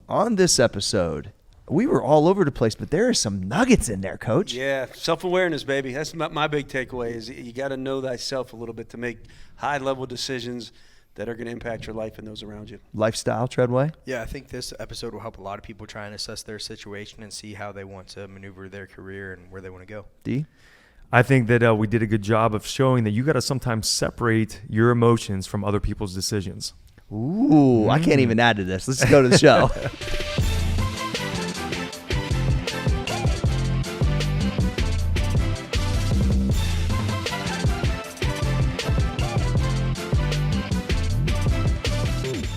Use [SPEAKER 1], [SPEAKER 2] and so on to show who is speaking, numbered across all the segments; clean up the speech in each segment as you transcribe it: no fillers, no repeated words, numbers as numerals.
[SPEAKER 1] on this episode, we were all over the place, but there are some nuggets in there, Coach.
[SPEAKER 2] Yeah, self-awareness, baby. That's my big takeaway is you got to know thyself a little bit to make high-level decisions that are going to impact your life and those around you.
[SPEAKER 1] Lifestyle, Treadway?
[SPEAKER 3] Yeah, I think this episode will help a lot of people try and assess their situation and see how they want to maneuver their career and where they want to go.
[SPEAKER 1] D?
[SPEAKER 4] I think that we did a good job of showing that you got to sometimes separate your emotions from other people's decisions.
[SPEAKER 1] Ooh, I can't even add to this. Let's go to the show.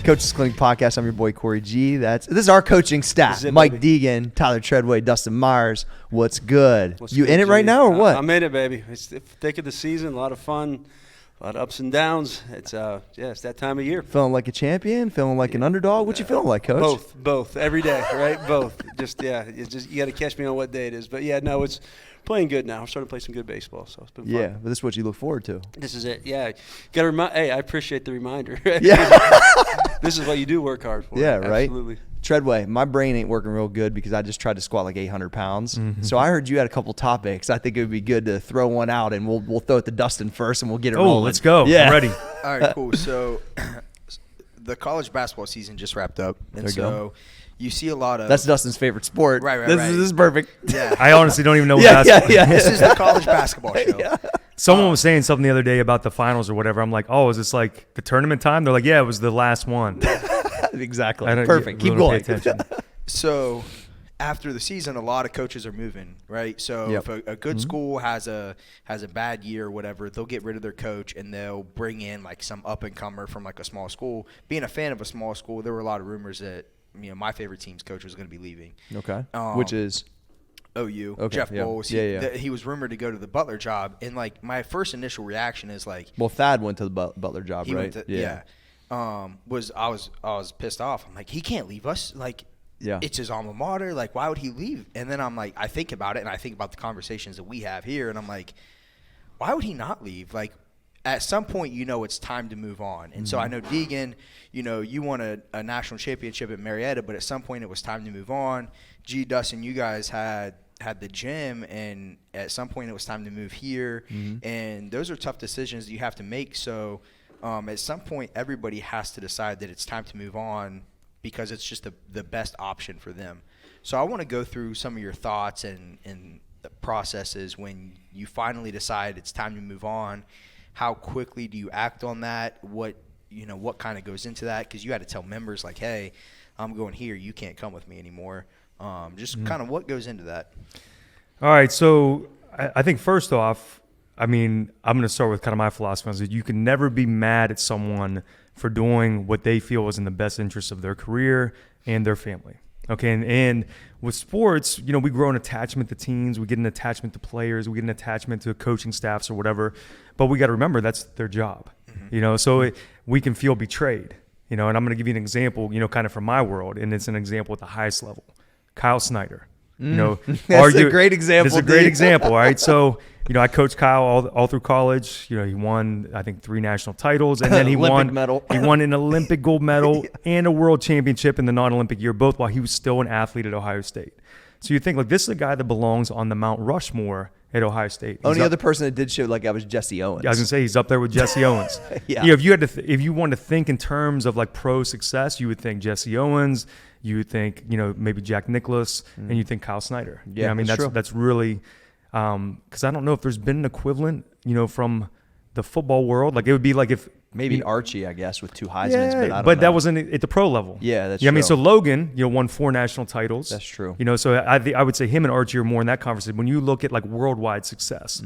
[SPEAKER 1] Coach's Clinic Podcast. I'm your boy Corey G. This is our coaching staff: Mike Deegan, Tyler Treadway, Dustin Myers. What's good? You in it right now or what?
[SPEAKER 2] I'm in it, baby. It's the thick of the season. A lot of fun, a lot of ups and downs. It's it's that time of year.
[SPEAKER 1] Feeling like a champion? Feeling like an underdog? What you feeling like, Coach?
[SPEAKER 2] Both every day, right? Both. It's just you got to catch me on what day it is. But yeah, no, it's playing good now. We're starting to play some good baseball, so it's been fun.
[SPEAKER 1] Yeah, but this is what you look forward to.
[SPEAKER 2] This is it. Yeah, got to remind. Hey, I appreciate the reminder.
[SPEAKER 1] Yeah.
[SPEAKER 2] This is what you do work hard for.
[SPEAKER 1] Yeah, right?
[SPEAKER 2] Absolutely.
[SPEAKER 1] Treadway, my brain ain't working real good because I just tried to squat like 800 pounds. Mm-hmm. So I heard you had a couple topics. I think it would be good to throw one out, and we'll throw it to Dustin first, and we'll get it rolling.
[SPEAKER 4] Oh, let's go.
[SPEAKER 1] Yeah.
[SPEAKER 4] I'm ready.
[SPEAKER 3] All right, cool. So the college basketball season just wrapped up. And so you see a lot of –
[SPEAKER 1] That's Dustin's favorite sport.
[SPEAKER 3] Right.
[SPEAKER 1] This is perfect.
[SPEAKER 3] Yeah.
[SPEAKER 4] I honestly don't even know what basketball is.
[SPEAKER 1] Yeah.
[SPEAKER 3] This is the college basketball show.
[SPEAKER 1] Yeah.
[SPEAKER 4] Someone was saying something the other day about the finals or whatever. I'm like, oh, is this like the tournament time? They're like, yeah, it was the last one.
[SPEAKER 1] Exactly.
[SPEAKER 4] I don't
[SPEAKER 1] Perfect.
[SPEAKER 4] really
[SPEAKER 1] Keep going.
[SPEAKER 4] Pay attention.
[SPEAKER 3] So after the season, a lot of coaches are moving, right? So if a good school has a bad year or whatever, they'll get rid of their coach and they'll bring in like some up-and-comer from like a small school. Being a fan of a small school, there were a lot of rumors that my favorite team's coach was going to be leaving.
[SPEAKER 1] Okay. Which is?
[SPEAKER 3] OU.
[SPEAKER 1] Okay,
[SPEAKER 3] Jeff Bowles. He was rumored to go to the Butler job, and like my first initial reaction is like,
[SPEAKER 1] well, Thad went to the Butler job, right?
[SPEAKER 3] I was pissed off. I'm like, he can't leave us. Like, it's his alma mater. Like, why would he leave? And then I'm like, I think about it, and I think about the conversations that we have here, and I'm like, why would he not leave? Like, at some point, it's time to move on. And so I know Deegan, you won a national championship at Marietta, but at some point it was time to move on. G, Dustin, you guys had the gym, and at some point it was time to move here. And those are tough decisions that you have to make. So at some point, everybody has to decide that it's time to move on because it's just the best option for them. So I want to go through some of your thoughts and the processes when you finally decide it's time to move on. How quickly do you act on that? What kind of goes into that? Because you had to tell members like, hey, I'm going here. You can't come with me anymore. Just kind of what goes into that.
[SPEAKER 4] All right. So I think first off, I'm going to start with kind of my philosophy is that you can never be mad at someone for doing what they feel is in the best interest of their career and their family. Okay. And with sports, we grow an attachment to teams. We get an attachment to players. We get an attachment to coaching staffs or whatever. But we got to remember that's their job, so we can feel betrayed, and I'm going to give you an example, kind of from my world. And it's an example at the highest level. Kyle Snyder,
[SPEAKER 1] that's a great example.
[SPEAKER 4] It's a great example. All right. So, I coached Kyle all through college. He won, I think, 3 national titles, and then he won an Olympic gold medal and a world championship in the non-Olympic year, both while he was still an athlete at Ohio State. So you think like this is a guy that belongs on the Mount Rushmore at Ohio State.
[SPEAKER 1] Only other person that did show like I was Jesse Owens.
[SPEAKER 4] I was gonna say he's up there with Jesse Owens.
[SPEAKER 1] Yeah.
[SPEAKER 4] If you had to, if you wanted to think in terms of like pro success, you would think Jesse Owens. You would think maybe Jack Nicklaus, and you think Kyle Snyder.
[SPEAKER 1] Yeah,
[SPEAKER 4] that's really because I don't know if there's been an equivalent, from the football world. Like it would be like if
[SPEAKER 1] maybe Archie, I guess, with 2 Heismans, but I don't know.
[SPEAKER 4] That wasn't at the pro level.
[SPEAKER 1] Yeah, that's true.
[SPEAKER 4] So Logan, won 4 national titles.
[SPEAKER 1] That's true.
[SPEAKER 4] So I would say him and Archie are more in that conversation when you look at like worldwide success.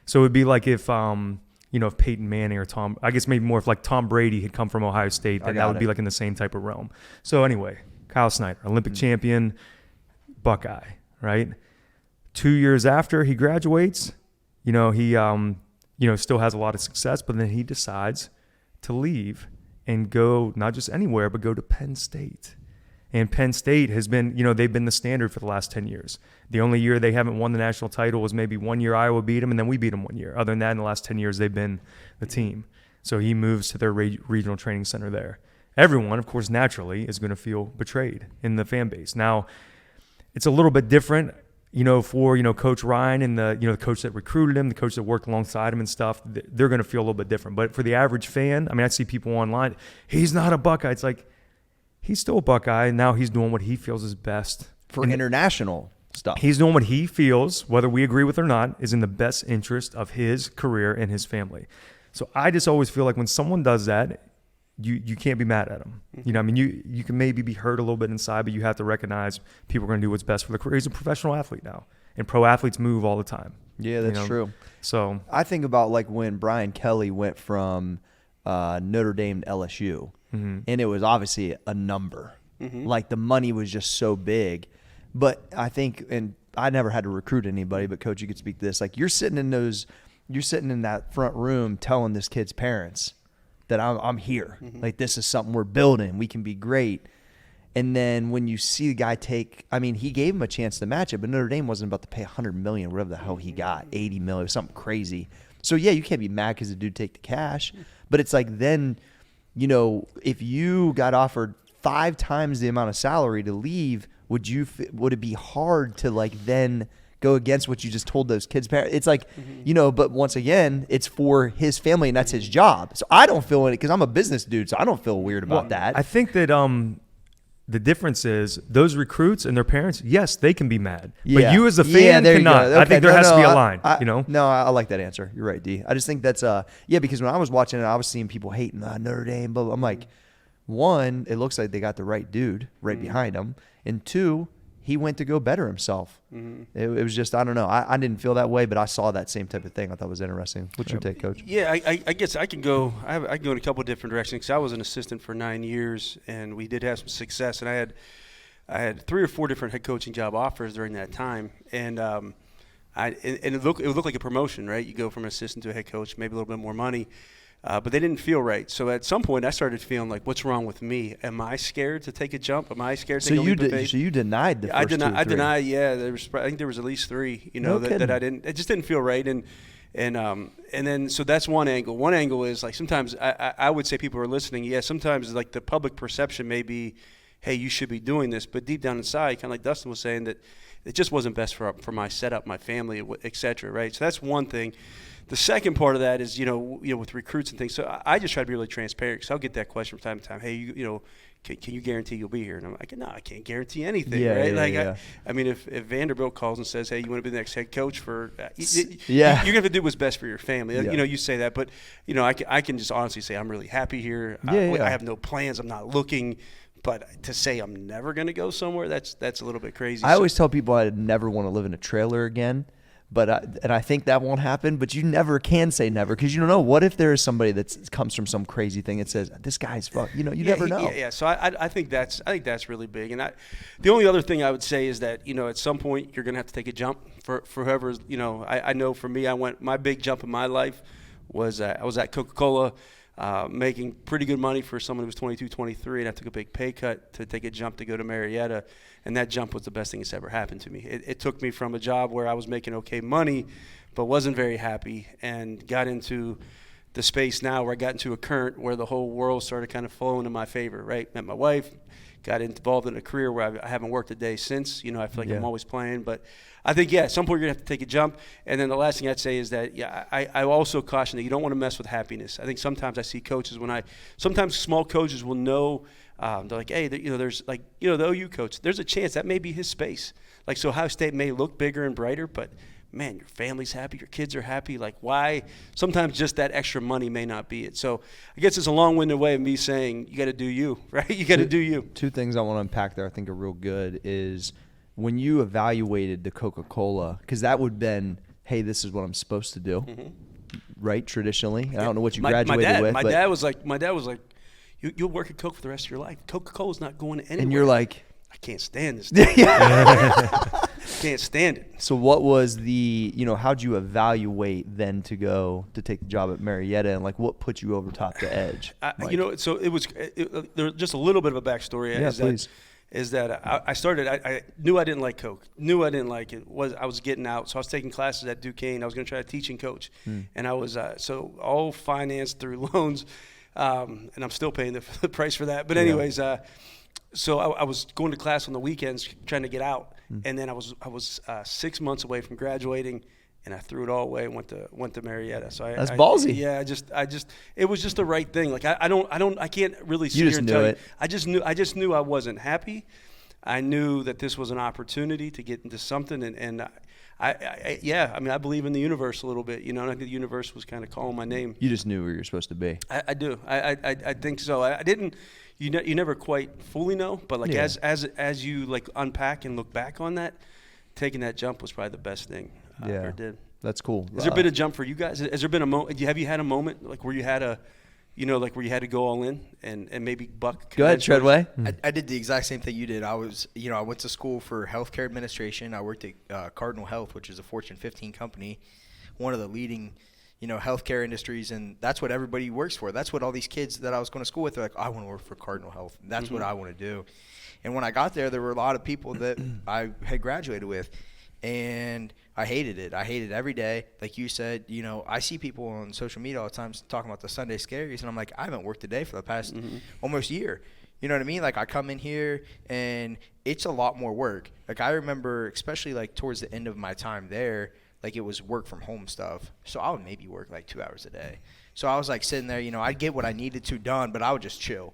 [SPEAKER 4] So it would be like if if Peyton Manning or I guess maybe more if like Tom Brady had come from Ohio State, that would be like in the same type of realm. So anyway, Kyle Snyder, Olympic champion, Buckeye, right? 2 years after he graduates, he still has a lot of success, but then he decides to leave and go not just anywhere, but go to Penn State. And Penn State has been, they've been the standard for the last 10 years. The only year they haven't won the national title was maybe one year Iowa beat them, and then we beat them one year. Other than that, in the last 10 years, they've been the team. So he moves to their regional training center there. everyone, of course, naturally is going to feel betrayed in the fan base. Now, it's a little bit different, for, Coach Ryan and the coach that recruited him, the coach that worked alongside him and stuff. They're going to feel a little bit different. But for the average fan, I see people online, he's not a Buckeye. It's like, he's still a Buckeye, and now he's doing what he feels is best.
[SPEAKER 1] For international stuff.
[SPEAKER 4] He's doing what he feels, whether we agree with it or not, is in the best interest of his career and his family. So I just always feel like when someone does that, you can't be mad at him. You can maybe be hurt a little bit inside, but you have to recognize people are going to do what's best for their career. He's a professional athlete now, and pro athletes move all the time.
[SPEAKER 1] Yeah, that's true.
[SPEAKER 4] So
[SPEAKER 1] I think about like when Brian Kelly went from Notre Dame to LSU, and it was obviously a number. Like the money was just so big. But I think, and I never had to recruit anybody, but Coach, you could speak to this. Like you're sitting in that front room telling this kid's parents that I'm here. Like this is something we're building. We can be great. And then when you see the guy he gave him a chance to match it, but Notre Dame wasn't about to pay $100 million, whatever the hell he got, $80 million, something crazy. So yeah, you can't be mad because the dude take the cash. But it's like then, if you got offered 5 times the amount of salary to leave, would it be hard to like then go against what you just told those kids' parents? It's like, but once again, it's for his family and that's his job. So I don't feel it because I'm a business dude, so I don't feel weird about that.
[SPEAKER 4] I think that the difference is those recruits and their parents, yes, they can be mad. Yeah. But you as a fan cannot. Okay. I think there has to be a line,
[SPEAKER 1] No, I like that answer. You're right, D. I just think that's, because when I was watching it, I was seeing people hating Notre Dame, blah, blah. I'm like, one, it looks like they got the right dude right behind him. And 2, he went to go better himself. It was just, I don't know. I didn't feel that way, but I saw that same type of thing. I thought it was interesting. What's your take, Coach?
[SPEAKER 2] Yeah, I guess I can go. I can go in a couple of different directions because I was an assistant for 9 years, and we did have some success. And I had 3 or 4 different head coaching job offers during that time, and it would look like a promotion, right? You go from an assistant to a head coach, maybe a little bit more money. But they didn't feel right. So at some point, I started feeling like, what's wrong with me? Am I scared to take a jump? Am I scared to take a leap of faith?
[SPEAKER 1] So you denied the first 2 or 3?
[SPEAKER 2] I denied, yeah. I think there was at least 3, that I didn't. It just didn't feel right. And then so that's one angle. One angle is like sometimes I would say people are listening. Yeah, sometimes like the public perception may be, hey, you should be doing this. But deep down inside, kind of like Dustin was saying, that it just wasn't best for my setup, my family, et cetera, right? So that's one thing. The second part of that is, with recruits and things. So I just try to be really transparent because I'll get that question from time to time. Hey, can you guarantee you'll be here? And I'm like, no, I can't guarantee anything, right?
[SPEAKER 1] Yeah.
[SPEAKER 2] I mean, if Vanderbilt calls and says, hey, you want to be the next head coach for you're going to have to do what's best for your family. Yeah. You say that. But, I can just honestly say I'm really happy here. I have no plans. I'm not looking. But to say I'm never going to go somewhere, that's a little bit crazy.
[SPEAKER 1] I always tell people I never want to live in a trailer again. But I think that won't happen. But you never can say never because you don't know. What if there is somebody that comes from some crazy thing that says this guy's fuck? You never know.
[SPEAKER 2] Yeah. So I think that's really big. And the only other thing I would say is that at some point you're gonna have to take a jump for whoever's. I know for me, my big jump in my life was I was at Coca-Cola. Making pretty good money for someone who was 22, 23, and I took a big pay cut to take a jump to go to Marietta, and that jump was the best thing that's ever happened to me. It took me from a job where I was making okay money but wasn't very happy and got into the space now where I got into a current where the whole world started kind of flowing in my favor, right? Met my wife, got involved in a career where I haven't worked a day since. I feel like I'm always playing. But I think, at some point you're going to have to take a jump. And then the last thing I'd say is that, I also caution that you don't want to mess with happiness. I think sometimes I see coaches sometimes small coaches will know, they're like, hey, there's like, the OU coach, there's a chance that may be his space. Like, so Ohio State may look bigger and brighter, but man, your family's happy, your kids are happy. Like, why? Sometimes just that extra money may not be it. So I guess it's a long-winded way of me saying you got to do you, right? You got to do you.
[SPEAKER 1] 2 things I want to unpack there I think are real good is when you evaluated the Coca-Cola, because that would have been, hey, this is what I'm supposed to do, right, traditionally. And I don't know what you graduated with.
[SPEAKER 2] My dad was like, you'll work at Coke for the rest of your life. Coca-Cola's not going anywhere.
[SPEAKER 1] And you're like,
[SPEAKER 2] I can't stand this thing. Can't stand it.
[SPEAKER 1] So what was how'd you evaluate then to go to take the job at Marietta, and like what put you over top the edge?
[SPEAKER 2] So it was there just a little bit of a backstory.
[SPEAKER 1] Yeah, please.
[SPEAKER 2] Is that I started, I knew I didn't like Coke, knew I didn't like it, I was getting out. So I was taking classes at Duquesne. I was going to try to teach and coach. And I was, so all financed through loans. And I'm still paying the price for that. But anyways, so I was going to class on the weekends trying to get out. And then I was 6 months away from graduating, and I threw it all away and went to Marietta. So
[SPEAKER 1] that's ballsy.
[SPEAKER 2] Yeah, I just it was just the right thing. Like I can't really sit here and tell you. I just knew I wasn't happy. I knew that this was an opportunity to get into something, and I believe in the universe a little bit. You know, and I think the universe was kind of calling my name.
[SPEAKER 1] You just knew where you're supposed to be.
[SPEAKER 2] I do. I think so. I didn't. You never quite fully know, but like as you like unpack and look back on that, taking that jump was probably the best thing I ever did.
[SPEAKER 1] That's cool.
[SPEAKER 2] Has there been a jump for you guys? Has there been a moment? Have you had a moment like where you had where you had to go all in and maybe buck?
[SPEAKER 1] Go ahead, Treadway.
[SPEAKER 3] I did the exact same thing you did. I went to school for healthcare administration. I worked at Cardinal Health, which is a Fortune 15 company, one of the leading, healthcare industries, and that's what everybody works for. That's what all these kids that I was going to school with, they're like, I want to work for Cardinal Health. That's what I want to do. And when I got there were a lot of people that I had graduated with, and I hated it. I hated every day. Like you said, I see people on social media all the time talking about the Sunday scaries, and I'm like, I haven't worked a day for the past almost year. You know what I mean? Like I come in here and it's a lot more work. Like I remember, especially like towards the end of my time there, like it was work from home stuff. So I would maybe work like 2 hours a day. So I was like sitting there, I'd get what I needed to done, but I would just chill.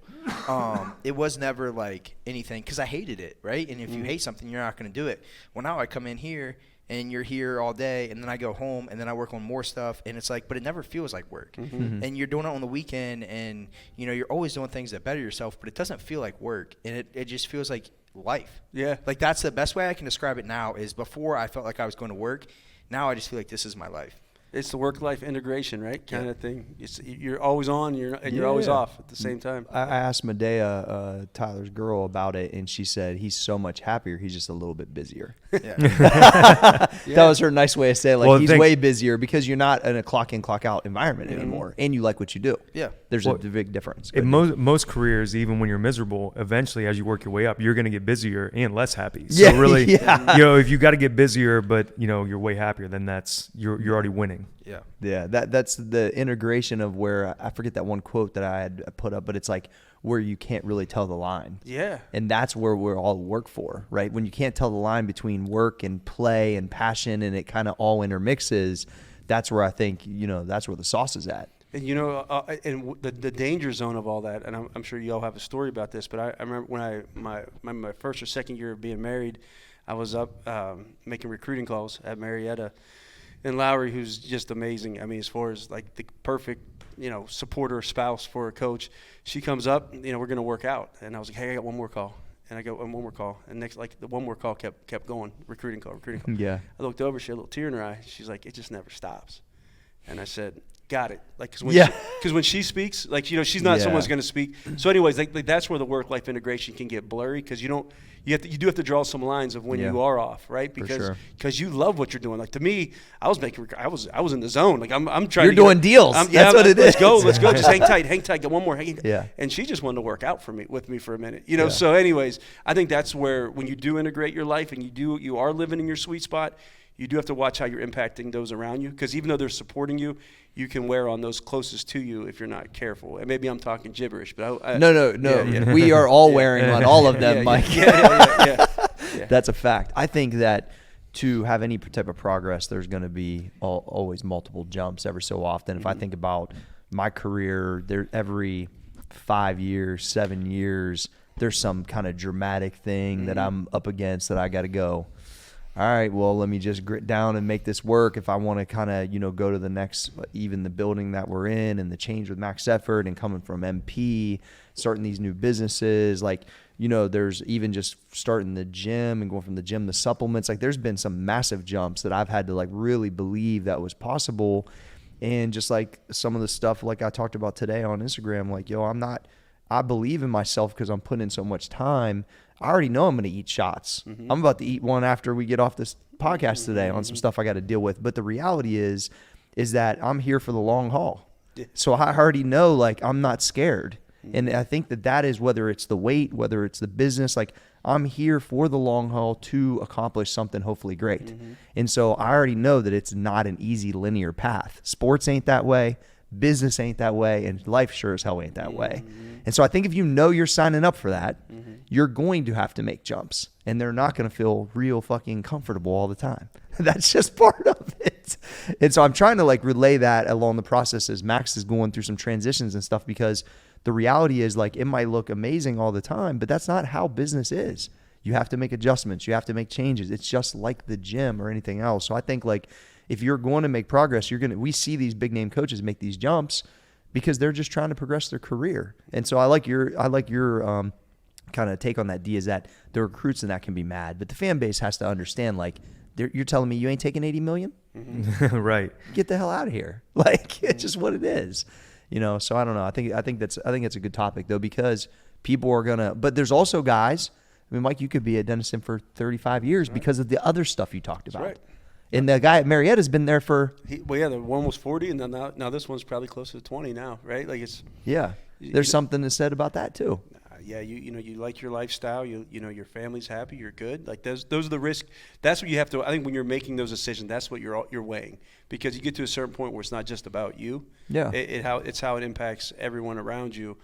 [SPEAKER 3] It was never like anything because I hated it, right? And if you hate something, you're not going to do it. Well, now I come in here and you're here all day, and then I go home and then I work on more stuff, and it's like, but it never feels like work. And you're doing it on the weekend, and you're always doing things that better yourself, but it doesn't feel like work, and it just feels like life.
[SPEAKER 2] Yeah.
[SPEAKER 3] Like that's the best way I can describe it now. Is before I felt like I was going to work. Now I just feel like this is my life.
[SPEAKER 2] It's the work-life integration, right? Kind of thing. You're always on, you're always off at the same time.
[SPEAKER 1] I asked Medea, Tyler's girl, about it, and she said he's so much happier. He's just a little bit busier. That was her nice way of saying, like, he's way busier because you're not in a clock-in, clock-out environment anymore, and you like what you do.
[SPEAKER 3] Yeah.
[SPEAKER 1] There's a big difference.
[SPEAKER 4] In most careers, even when you're miserable, eventually, as you work your way up, you're going to get busier and less happy. So really, if you got to get busier, but you're way happier, then you're already winning.
[SPEAKER 3] Yeah.
[SPEAKER 1] That's the integration of where I forget that one quote that I had put up, but it's like where you can't really tell the line.
[SPEAKER 2] Yeah.
[SPEAKER 1] And that's where we're all work for, right? When you can't tell the line between work and play and passion, and it kind of all intermixes, that's where I think, that's where the sauce is at.
[SPEAKER 2] And and the danger zone of all that, and I'm sure you all have a story about this, but I remember when my first or second year of being married, I was up making recruiting calls at Marietta, and Lowry, who's just amazing. I mean, as far as like the perfect, supporter spouse for a coach, she comes up, we're going to work out, and I was like, hey, I got one more call. And I go, one more call. And next, like the one more call kept going, recruiting call.
[SPEAKER 1] Yeah.
[SPEAKER 2] I looked over, she had a little tear in her eye. She's like, it just never stops. And I said, got it. Like, because when she speaks, like, she's not someone's going to speak. So anyways, like that's where the work-life integration can get blurry, because you do have to draw some lines of when you are off, right? Because you love what you're doing. Like to me, I was in the zone. Like I'm trying.
[SPEAKER 1] You're doing deals. That's what it is.
[SPEAKER 2] Let's go. Just hang tight. Get one more.
[SPEAKER 1] Yeah.
[SPEAKER 2] And she just wanted to work out with me for a minute. So anyways, I think that's where when you do integrate your life and you are living in your sweet spot, you do have to watch how you're impacting those around you, because even though they're supporting you, you can wear on those closest to you if you're not careful. And maybe I'm talking gibberish, but
[SPEAKER 1] no. Yeah. We are all wearing on all of them, Mike.
[SPEAKER 2] Yeah.
[SPEAKER 1] That's a fact. I think that to have any type of progress, there's going to be always multiple jumps every so often. If I think about my career, every 5 years, 7 years, there's some kind of dramatic thing that I'm up against that I got to go, all right, well, let me just grit down and make this work if I want to kind of, go to the next, even the building that we're in and the change with Max Effort and coming from MP, starting these new businesses. Like, there's even just starting the gym and going from the gym to supplements. Like there's been some massive jumps that I've had to like really believe that was possible. And just like some of the stuff like I talked about today on Instagram, like, I believe in myself because I'm putting in so much time. I already know I'm going to eat shots. I'm about to eat one after we get off this podcast today on some stuff I got to deal with. But the reality is that I'm here for the long haul. So I already know, like, I'm not scared. And I think that is, whether it's the weight, whether it's the business, like I'm here for the long haul to accomplish something hopefully great. And so I already know that it's not an easy linear path. Sports ain't that way. Business ain't that way, and life sure as hell ain't that way. And so I think if you know you're signing up for that, you're going to have to make jumps, and they're not going to feel real fucking comfortable all the time. That's just part of it. And so I'm trying to like relay that along the process as Max is going through some transitions and stuff, because the reality is like it might look amazing all the time, but that's not how business is. You have to make adjustments. You have to make changes. It's just like the gym or anything else. So I think like if you're going to make progress, we see these big name coaches make these jumps because they're just trying to progress their career. And so I like your kind of take on that, D, is that the recruits and that can be mad, but the fan base has to understand, like, you're telling me you ain't taking 80 million?
[SPEAKER 4] Right. Get
[SPEAKER 1] the hell out of here. Like, it's just what it is, you know? So I don't know. I think that's a good topic though, because people are gonna, but there's also guys, I mean, Mike, you could be at Denison for 35 years because of the other stuff you talked about. Right. And the guy at Marietta's been there for...
[SPEAKER 2] the one was 40, and then now this one's probably closer to 20 now, right? Like it's...
[SPEAKER 1] Yeah. There's something to said about that, too.
[SPEAKER 2] Yeah, you like your lifestyle. You know your family's happy. You're good. Like those are the risks. That's what you have to... I think when you're making those decisions, that's what you're weighing. Because you get to a certain point where it's not just about you.
[SPEAKER 1] Yeah.
[SPEAKER 2] It's how it impacts everyone around you.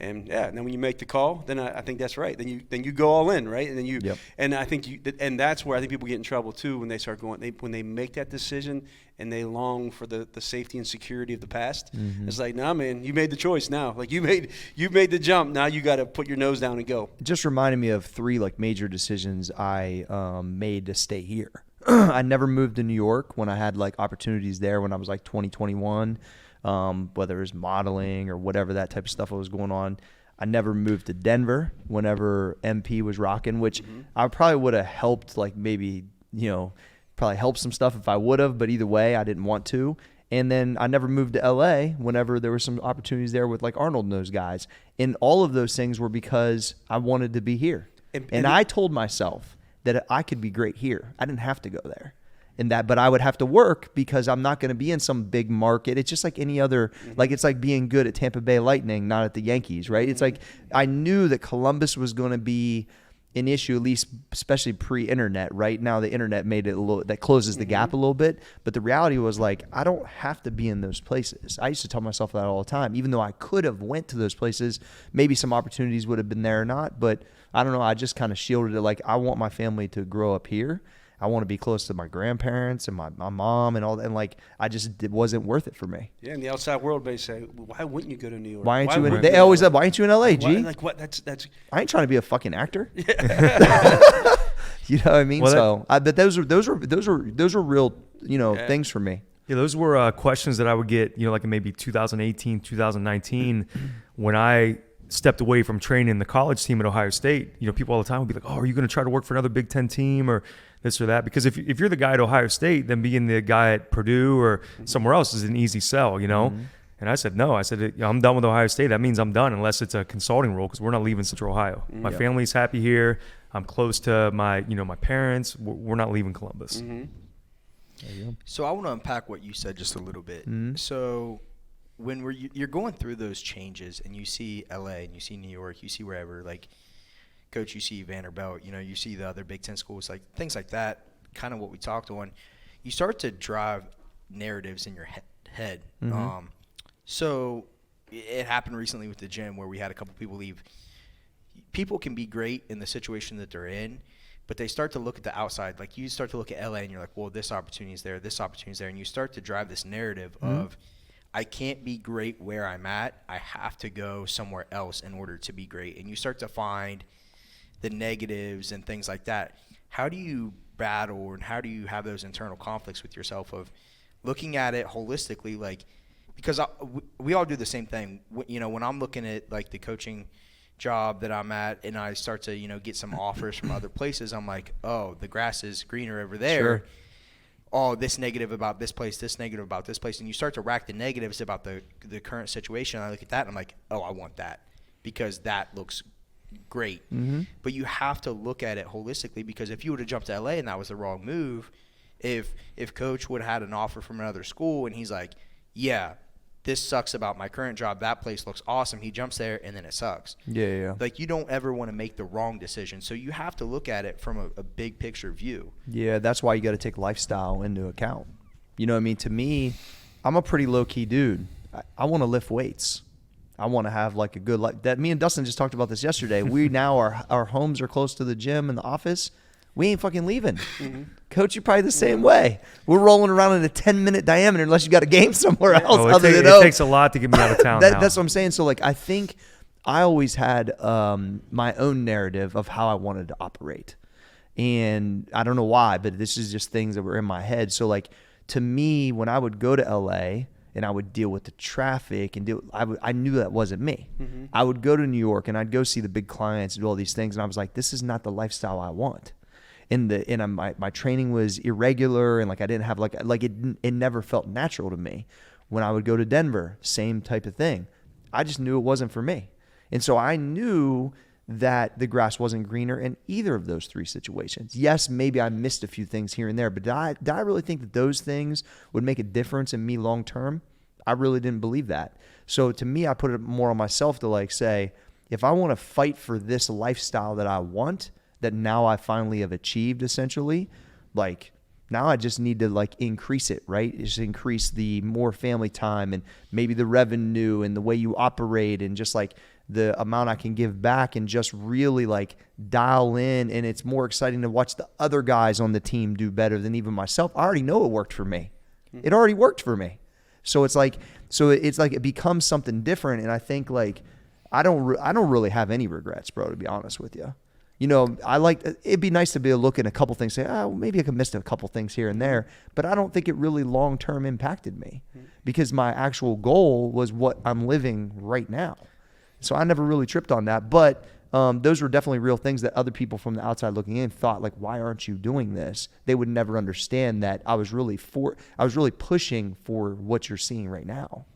[SPEAKER 2] And then when you make the call, then I think that's right. Then you go all in, right? And then and I think and that's where I think people get in trouble too when they start going. When they make that decision and they long for the safety and security of the past. Mm-hmm. It's like, nah, man, you made the choice now. Like you made the jump. Now you got to put your nose down and go.
[SPEAKER 1] It just reminded me of 3 like major decisions I made to stay here. I never moved to New York when I had like opportunities there when I was like 20, 21. Whether it was modeling or whatever that type of stuff was going on. I never moved to Denver whenever MP was rocking, which I probably would have helped, like maybe, probably helped some stuff if I would have, but either way, I didn't want to. And then I never moved to LA whenever there were some opportunities there with like Arnold and those guys. And all of those things were because I wanted to be here. And I told myself that I could be great here. I didn't have to go there. But I would have to work because I'm not going to be in some big market. It's just like any other, like it's like being good at Tampa Bay Lightning, not at the Yankees, right? It's like I knew that Columbus was going to be an issue, at least especially pre-internet. Right now, the internet made it that closes the gap a little bit. But the reality was like I don't have to be in those places. I used to tell myself that all the time, even though I could have went to those places. Maybe some opportunities would have been there or not, but I don't know. I just kind of shielded it. Like I want my family to grow up here. I want to be close to my grandparents and my mom and all that. And like, it wasn't worth it for me.
[SPEAKER 2] Yeah. In the outside world, they say, why wouldn't you go to New York?
[SPEAKER 1] Why ain't you in? They always said, why ain't you in LA, G?
[SPEAKER 2] Like what? That's.
[SPEAKER 1] I ain't trying to be a fucking actor. You know what I mean? Well, but those are real, things for me.
[SPEAKER 4] Yeah, those were questions that I would get, like in maybe 2018, 2019, when I stepped away from training the college team at Ohio State. People all the time would be like, oh, are you going to try to work for another Big Ten team or this or that? Because if you're the guy at Ohio State, then being the guy at Purdue or somewhere else is an easy sell, And I said, no. I said, I'm done with Ohio State. That means I'm done unless it's a consulting role because we're not leaving Central Ohio. My family's happy here. I'm close to my parents. We're not leaving Columbus.
[SPEAKER 3] So I want to unpack what you said just a little bit. So when you're going through those changes and you see LA and you see New York, you see wherever, like, Coach, you see Vanderbilt, you see the other Big Ten schools, like things like that, kind of what we talked on, you start to drive narratives in your head. So it happened recently with the gym where we had a couple people leave. People can be great in the situation that they're in, but they start to look at the outside. Like you start to look at LA and you're like, well, this opportunity is there, this opportunity is there. And you start to drive this narrative of, I can't be great where I'm at. I have to go somewhere else in order to be great. And you start to find the negatives and things like that. How do you battle and how do you have those internal conflicts with yourself of looking at it holistically? Like, because we all do the same thing. When I'm looking at like the coaching job that I'm at and I start to, get some offers from other places, I'm like, oh, the grass is greener over there. Sure. Oh, this negative about this place, this negative about this place. And you start to rack the negatives about the current situation. I look at that and I'm like, oh, I want that because that looks great. But you have to look at it holistically because if you would have jumped to LA and that was the wrong move, if Coach would have had an offer from another school and he's like, yeah, this sucks about my current job, that place looks awesome, he jumps there and then it sucks.
[SPEAKER 1] Yeah.
[SPEAKER 3] Like you don't ever want to make the wrong decision. So you have to look at it from a big picture view.
[SPEAKER 1] Yeah, that's why you got to take lifestyle into account. You know what I mean? To me, I'm a pretty low-key dude. I want to lift weights. I want to have like a good life. That me and Dustin just talked about this yesterday. We now our homes are close to the gym and the office. We ain't fucking leaving. Coach, you're probably the same way. We're rolling around in a 10-minute diameter unless you got a game somewhere else.
[SPEAKER 4] It takes a lot to get me out of town now.
[SPEAKER 1] That's what I'm saying. So like, I think I always had my own narrative of how I wanted to operate. And I don't know why, but this is just things that were in my head. So like, to me, when I would go to LA and I would deal with the traffic and I knew that wasn't me. I would go to New York and I'd go see the big clients and do all these things. And I was like, this is not the lifestyle I want. My training was irregular and like I didn't have it never felt natural to me. When I would go to Denver, same type of thing. I just knew it wasn't for me. And so I knew that the grass wasn't greener in either of those three situations. Yes, maybe I missed a few things here and there, but did I really think that those things would make a difference in me long term? I really didn't believe that. So to me, I put it more on myself to like say, if I want to fight for this lifestyle that I want, that now I finally have achieved essentially, like now I just need to like increase it, right? Just increase the more family time and maybe the revenue and the way you operate and just like the amount I can give back and just really like dial in. And it's more exciting to watch the other guys on the team do better than even myself. I already know it worked for me. It already worked for me. So it's like it becomes something different. And I think like, I don't really have any regrets, bro, to be honest with you. You know, it'd be nice to be able to look at a couple things, say, oh, maybe I could miss a couple things here and there, but I don't think it really long-term impacted me because my actual goal was what I'm living right now. So I never really tripped on that, but those were definitely real things that other people from the outside looking in thought like, why aren't you doing this? They would never understand that I was really pushing for what you're seeing right now.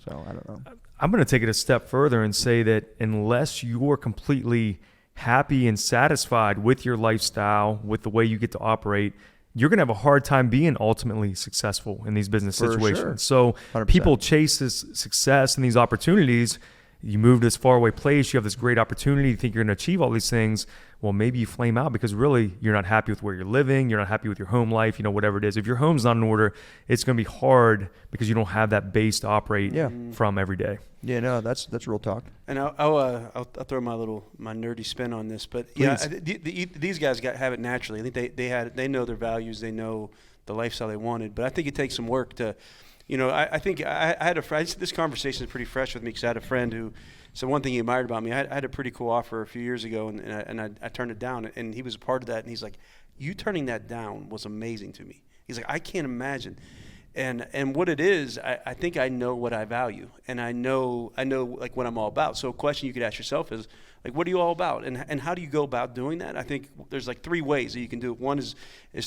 [SPEAKER 1] So I don't know.
[SPEAKER 4] I'm going to take it a step further and say that unless you're completely happy and satisfied with your lifestyle, with the way you get to operate, you're going to have a hard time being ultimately successful in these business situations. Sure. So 100%. People chase this success and these opportunities. You move to this faraway place, you have this great opportunity, you think you're going to achieve all these things. Well, maybe you flame out because really you're not happy with where you're living, you're not happy with your home life, whatever it is. If your home's not in order, it's going to be hard because you don't have that base to operate from every day.
[SPEAKER 1] Yeah, no, that's real talk.
[SPEAKER 2] And I'll throw my nerdy spin on this, but these guys have it naturally. I think they know their values, they know the lifestyle they wanted, but I think it takes some work to. I think I had a friend. This conversation is pretty fresh with me because I had a friend who said one thing he admired about me. I had a pretty cool offer a few years ago, and I turned it down. And he was a part of that. And he's like, "You turning that down was amazing to me." He's like, "I can't imagine." And what it is, I think I know what I value, and I know like what I'm all about. So a question you could ask yourself is like, what are you all about, and how do you go about doing that? I think there's like three ways that you can do it. One is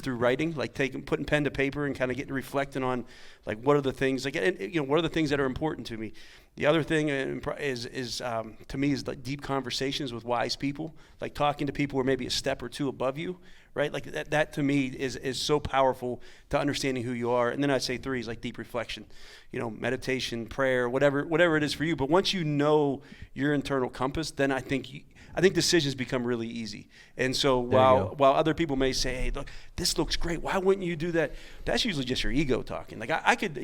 [SPEAKER 2] through writing, like putting pen to paper and kind of getting reflecting on like what are the things what are the things that are important to me. The other thing is to me is like deep conversations with wise people, like talking to people who are maybe a step or two above you. Right, like that to me is so powerful to understanding who you are. And then I'd say three is like deep reflection, meditation, prayer, whatever it is for you. But once you know your internal compass, then I think decisions become really easy. And so while other people may say, "Hey, look, this looks great. Why wouldn't you do that?" That's usually just your ego talking. Like I could,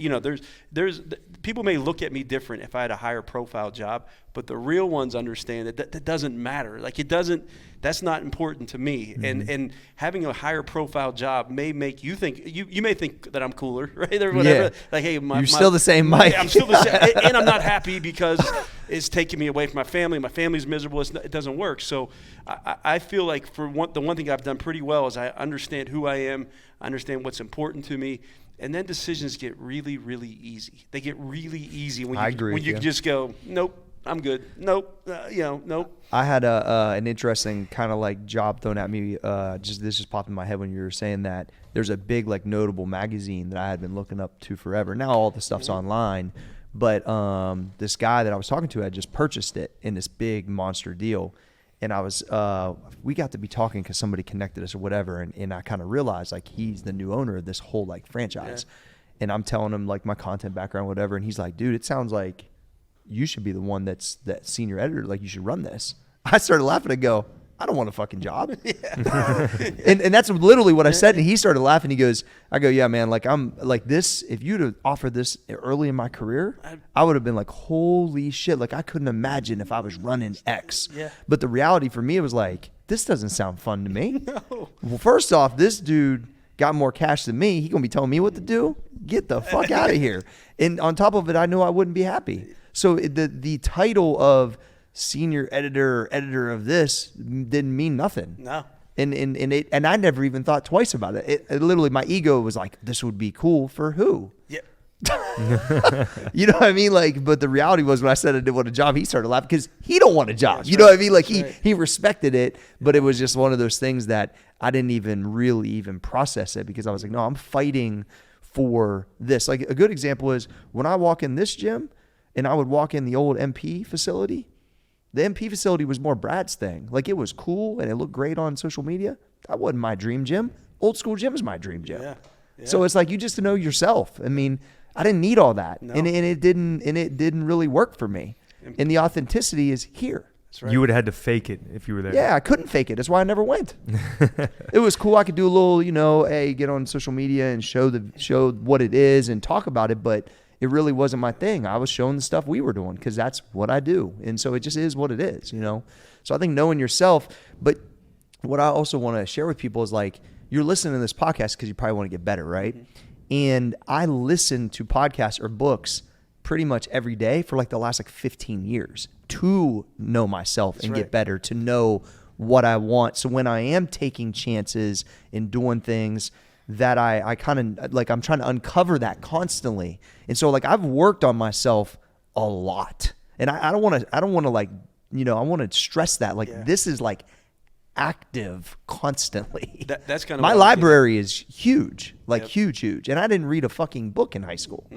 [SPEAKER 2] there's people may look at me different if I had a higher profile job, but the real ones understand that doesn't matter. Like it doesn't. That's not important to me. Mm-hmm. And having a higher profile job may make you think you may think that I'm cooler, right? Or whatever. Yeah. Like, hey,
[SPEAKER 1] you're still the same Mike.
[SPEAKER 2] I'm still the same, and I'm not happy because it's taking me away from my family. My family's miserable. It doesn't work. So I feel like the one thing I've done pretty well is I understand who I am. I understand what's important to me. And then decisions get really, really easy. They get really easy when you can just go, nope. I'm good. Nope. Nope.
[SPEAKER 1] I had an interesting kind of like job thrown at me. This just popped in my head when you were saying that. There's a big like notable magazine that I had been looking up to forever. Now all the stuff's online, but this guy that I was talking to had just purchased it in this big monster deal, and we got to be talking because somebody connected us or whatever, and I kind of realized like he's the new owner of this whole like franchise, and I'm telling him like my content background, whatever, and he's like, dude, it sounds like you should be the one that's that senior editor. Like you should run this. I started laughing and go, I don't want a fucking job. and that's literally what I said. And he started laughing. He goes, I go, yeah, man, like I'm like this. If you'd have offered this early in my career, I would have been like, holy shit. Like I couldn't imagine if I was running X.
[SPEAKER 2] Yeah.
[SPEAKER 1] But the reality for me, it was like, this doesn't sound fun to me.
[SPEAKER 2] No.
[SPEAKER 1] Well, first off, this dude got more cash than me. He going to be telling me what to do. Get the fuck out of here. And on top of it, I knew I wouldn't be happy. So the title of senior editor or editor of this didn't mean nothing.
[SPEAKER 2] No.
[SPEAKER 1] And I never even thought twice about it. It literally, my ego was like, this would be cool for who?
[SPEAKER 2] Yeah.
[SPEAKER 1] You know what I mean? Like, but the reality was when I said I didn't want a job, he started laughing because he don't want a job. You know what I mean? Like he respected it, but it was just one of those things that I didn't even really process it because I was like, no, I'm fighting for this. Like a good example is when I walk in this gym and I would walk in the old MP facility. The MP facility was more Brad's thing. Like it was cool and it looked great on social media. That wasn't my dream gym. Old school gym is my dream gym.
[SPEAKER 2] Yeah.
[SPEAKER 1] So it's like you just know yourself. I mean, I didn't need all that, and it didn't really work for me. And the authenticity is here.
[SPEAKER 2] That's right.
[SPEAKER 4] You would have had to fake it if you were there.
[SPEAKER 1] Yeah, I couldn't fake it. That's why I never went. It was cool. I could do a little, get on social media and show what it is and talk about it, but it really wasn't my thing. I was showing the stuff we were doing because that's what I do. And so it just is what it is, So I think knowing yourself, but what I also want to share with people is like, you're listening to this podcast because you probably want to get better, right? Mm-hmm. And I listen to podcasts or books pretty much every day for like the last 15 years to know myself and get better, to know what I want. So when I am taking chances and doing things that I kind of like, I'm trying to uncover that constantly. And so like I've worked on myself a lot, and I don't want to like, I want to stress that like this is like active constantly.
[SPEAKER 2] That's kind of
[SPEAKER 1] my library is huge, like huge. And I didn't read a fucking book in high school,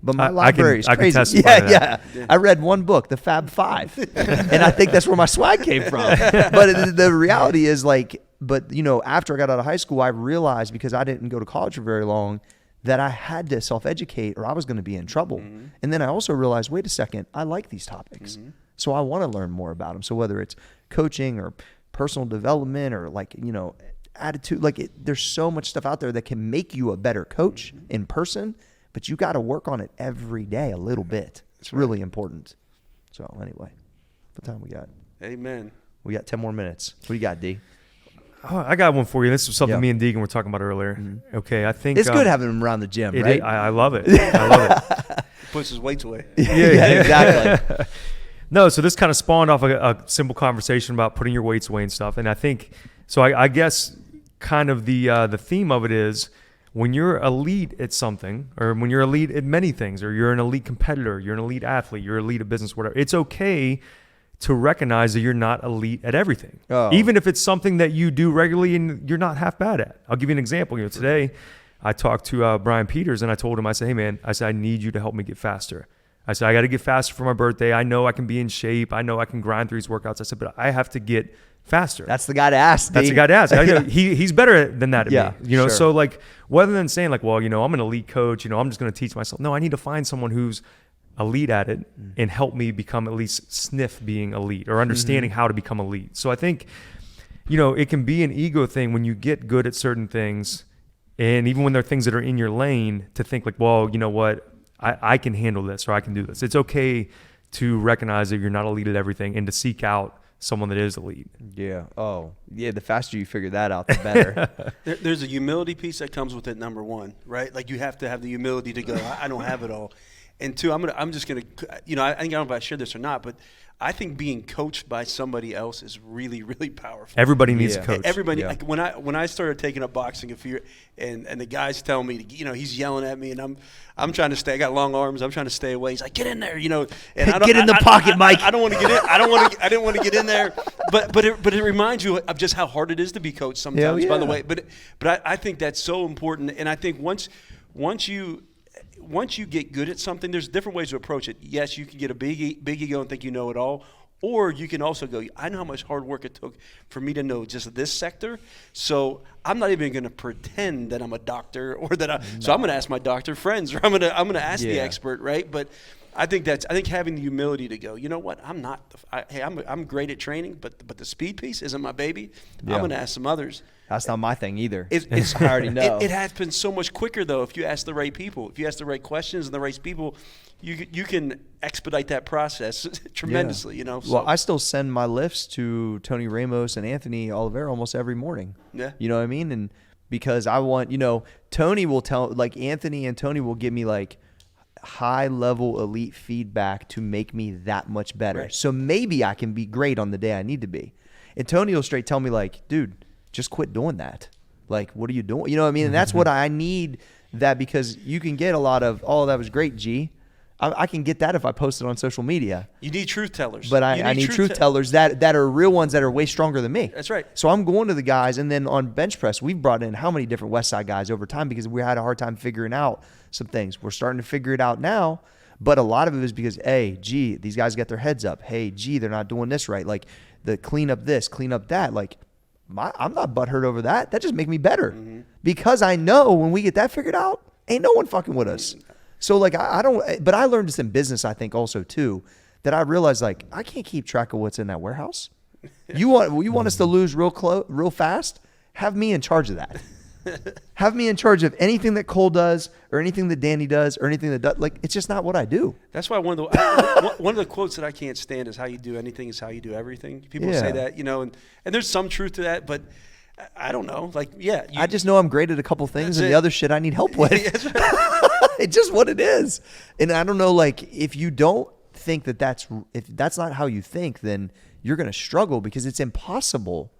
[SPEAKER 1] but my library is crazy.
[SPEAKER 4] I can testify to that.
[SPEAKER 1] Yeah. I read one book, The Fab Five, and I think that's where my swag came from. But the reality is like, after I got out of high school, I realized because I didn't go to college for very long that I had to self-educate or I was going to be in trouble. And then I also realized, wait a second, I like these topics, so I want to learn more about them. So whether it's coaching or personal development or attitude, there's so much stuff out there that can make you a better coach in person, but you got to work on it every day a little bit. It's really important. So anyway, what time we got?
[SPEAKER 2] Amen.
[SPEAKER 1] We got 10 more minutes. What do you got, D?
[SPEAKER 4] Oh, I got one for you. This is something me and Deegan were talking about earlier. Okay, I think
[SPEAKER 1] it's good having him around the gym, right?
[SPEAKER 4] I love it. I love it.
[SPEAKER 2] Puts his weights away.
[SPEAKER 1] Yeah, exactly.
[SPEAKER 4] No, so this kind of spawned off a simple conversation about putting your weights away and stuff. And I think, so I guess kind of the theme of it is when you're elite at something, or when you're elite at many things, or you're an elite competitor, you're an elite athlete, you're elite at business, whatever, it's okay to recognize that you're not elite at everything. Oh. Even if it's something that you do regularly and you're not half bad at. I'll give you an example. Today I talked to Brian Peters and I told him, I said, hey man, I need you to help me get faster. I said, I got to get faster for my birthday. I know I can be in shape. I know I can grind through these workouts. I said, but I have to get faster.
[SPEAKER 1] That's the guy to ask.
[SPEAKER 4] That's the guy to ask. I know he's better than that at me.
[SPEAKER 1] Sure.
[SPEAKER 4] So like, rather than saying like, well, I'm an elite coach, I'm just going to teach myself. No, I need to find someone who's elite at it and help me become at least sniff being elite or understanding how to become elite. So I think, it can be an ego thing when you get good at certain things, and even when there are things that are in your lane, to think like, well, you know what? I can handle this, or I can do this. It's okay to recognize that you're not elite at everything and to seek out someone that is elite.
[SPEAKER 1] Yeah. Oh, yeah. The faster you figure that out, the better.
[SPEAKER 2] There's a humility piece that comes with it. Number one, right? Like you have to have the humility to go, I don't have it all. And two, I'm just going to, I think, I don't know if I share this or not, but I think being coached by somebody else is really, really powerful.
[SPEAKER 4] Everybody needs a coach.
[SPEAKER 2] Everybody. Like when I started taking up boxing and the guys tell me, he's yelling at me and I'm trying to stay. I got long arms. I'm trying to stay away. He's like, get in there, and I don't,
[SPEAKER 1] get in the pocket, Mike.
[SPEAKER 2] I don't want to get in. I didn't want to get in there. But it reminds you of just how hard it is to be coached sometimes. By the way, but I think that's so important. And I think once you get good at something, there's different ways to approach it. Yes, you can get a big ego and think you know it all, or you can also go, I know how much hard work it took for me to know just this sector, so I'm not even going to pretend that I'm a doctor or that so I'm going to ask my doctor friends, or I'm going to ask the expert, right? But I think having the humility to go, you know what, I'm great at training, but the speed piece isn't my baby.
[SPEAKER 1] Yeah.
[SPEAKER 2] I'm going to ask some others.
[SPEAKER 1] That's not my thing either.
[SPEAKER 2] It's
[SPEAKER 1] I already know.
[SPEAKER 2] It happens so much quicker though if you ask the right people. If you ask the right questions and the right people, you can expedite that process tremendously. So.
[SPEAKER 1] Well, I still send my lifts to Tony Ramos and Anthony Oliveira almost every morning.
[SPEAKER 2] Yeah.
[SPEAKER 1] You know what I mean? And because I want, Tony will tell, like Anthony and Tony will give me like high level elite feedback to make me that much better.
[SPEAKER 2] Right.
[SPEAKER 1] So maybe I can be great on the day I need to be. And Tony will straight tell me like, dude, just quit doing that. Like, what are you doing? You know what I mean? And that's what I need, that, because you can get a lot of, oh, that was great, G. I can get that if I post it on social media.
[SPEAKER 2] You need truth tellers.
[SPEAKER 1] But I need truth tellers that are real ones that are way stronger than me.
[SPEAKER 2] That's right.
[SPEAKER 1] So I'm going to the guys, and then on bench press, we've brought in how many different West Side guys over time because we had a hard time figuring out some things. We're starting to figure it out now, but a lot of it is because, hey, G, these guys get their heads up. Hey, G, they're not doing this right. Like, the clean up this, clean up that. Like, I'm not butthurt over that. That just make me better because I know when we get that figured out, ain't no one fucking with us. So like I don't, but I learned this in business, I think also too, that I realized like I can't keep track of what's in that warehouse. You want us to lose real fast? Have me in charge of that. Have me in charge of anything that Cole does or anything that Danny does or anything that does, like, it's just not what I do.
[SPEAKER 2] That's why one of the quotes that I can't stand is how you do anything is how you do everything. People say that, and there's some truth to that, but I don't know. Like, yeah.
[SPEAKER 1] I just know I'm great at a couple things and the other shit I need help with. It's just what it is. And I don't know, like, if you don't think if that's not how you think, then you're going to struggle because it's impossible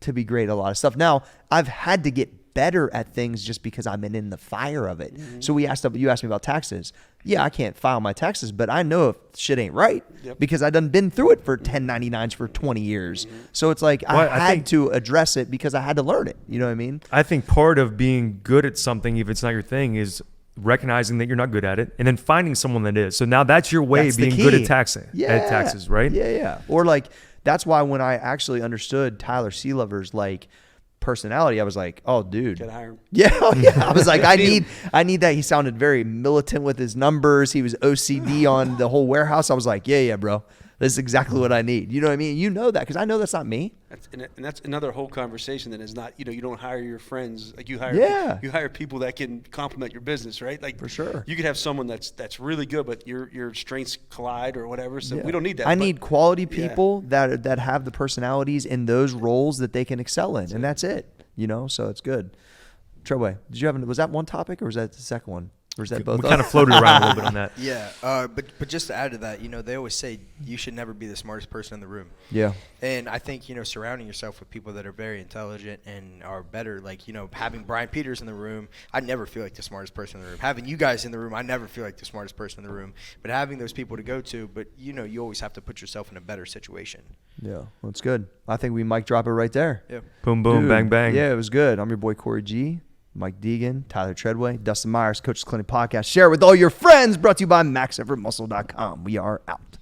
[SPEAKER 1] to be great at a lot of stuff. Now, I've had to get better at things just because I'm in the fire of it. So you asked me about taxes. Yeah, I can't file my taxes, but I know if shit ain't right because I done been through it for 1099s for 20 years. So it's like I had to address it because I had to learn it. You know what I mean?
[SPEAKER 4] I think part of being good at something, if it's not your thing, is recognizing that you're not good at it and then finding someone that is. So now that's your way of being good at taxes, right?
[SPEAKER 1] Yeah. Or like, that's why when I actually understood Tyler Sealover's like personality, I was like, oh, dude.
[SPEAKER 2] Gotta hire him.
[SPEAKER 1] Yeah. I was like, I need that. He sounded very militant with his numbers. He was OCD on the whole warehouse. I was like, yeah, bro. This is exactly what I need. You know what I mean? You know that because I know that's not me.
[SPEAKER 2] That's another whole conversation that is not, you don't hire your friends. Like you hire people that can complement your business, right? Like
[SPEAKER 1] for sure.
[SPEAKER 2] You could have someone that's really good, but your strengths collide or whatever. So we don't need that.
[SPEAKER 1] I need quality people that have the personalities in those roles that they can excel in. And that's it, So it's good. Treadway, was that one topic or was that the second one? Or is that both?
[SPEAKER 4] We kind of floated around a little bit on that.
[SPEAKER 3] Yeah, but just to add to that, they always say you should never be the smartest person in the room.
[SPEAKER 1] Yeah.
[SPEAKER 3] And I think, surrounding yourself with people that are very intelligent and are better, like, having Brian Peters in the room, I never feel like the smartest person in the room. Having you guys in the room, I never feel like the smartest person in the room. But having those people to go to, but, you always have to put yourself in a better situation.
[SPEAKER 1] Yeah, that's good. I think we mic drop it right there.
[SPEAKER 3] Yeah.
[SPEAKER 4] Boom, boom, bang, bang.
[SPEAKER 1] Yeah, it was good. I'm your boy, Corey G. Mike Deegan, Tyler Treadway, Dustin Myers, Coach's Clinic Podcast. Share it with all your friends. Brought to you by MaxEffortMuscle.com. We are out.